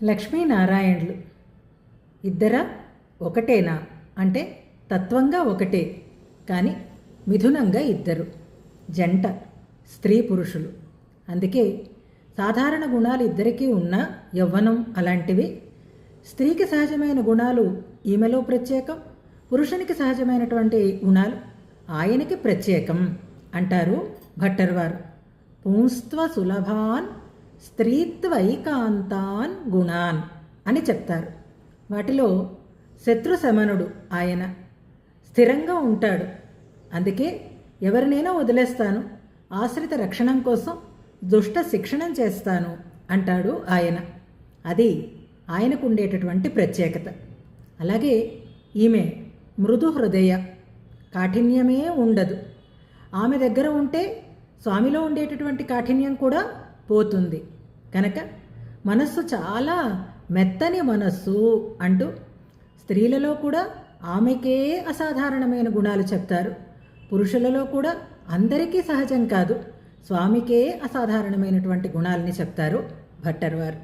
లక్ష్మీనారాయణులు ఇద్దరా ఒకటేనా అంటే తత్వంగా ఒకటే, కానీ మిథునంగా ఇద్దరు, జంట, స్త్రీ పురుషులు. అందుకే సాధారణ గుణాలు ఇద్దరికీ ఉన్న యవ్వనం అలాంటివి. స్త్రీకి సహజమైన గుణాలు ఈమెలో ప్రత్యేకం, పురుషునికి సహజమైనటువంటి గుణాలు ఆయనకి ప్రత్యేకం అంటారు భట్టర్ వారు. పుంస్త్వ సులభాన్ స్త్రీత్వైకాంతాన్ గుణాన్ అని చెప్తారు. వాటిలో శత్రుశమనుడు ఆయన, స్థిరంగా ఉంటాడు. అందుకే ఎవరినైనా వదిలేస్తాను, ఆశ్రిత రక్షణం కోసం దుష్ట శిక్షణం చేస్తాను అంటాడు ఆయన. అది ఆయనకు ఉండేటటువంటి ప్రత్యేకత. అలాగే ఈమె మృదు హృదయ, కాఠిన్యమే ఉండదు. ఆమె దగ్గర ఉంటే స్వామిలో ఉండేటటువంటి కాఠిన్యం కూడా పోతుంది. కనుక మనస్సు చాలా మెత్తని మనస్సు అంటూ స్త్రీలలో కూడా ఆమెకే అసాధారణమైన గుణాలు చెప్తారు. పురుషులలో కూడా అందరికీ సహజం కాదు, స్వామికే అసాధారణమైనటువంటి గుణాలని చెప్తారు భట్టర్ వారు.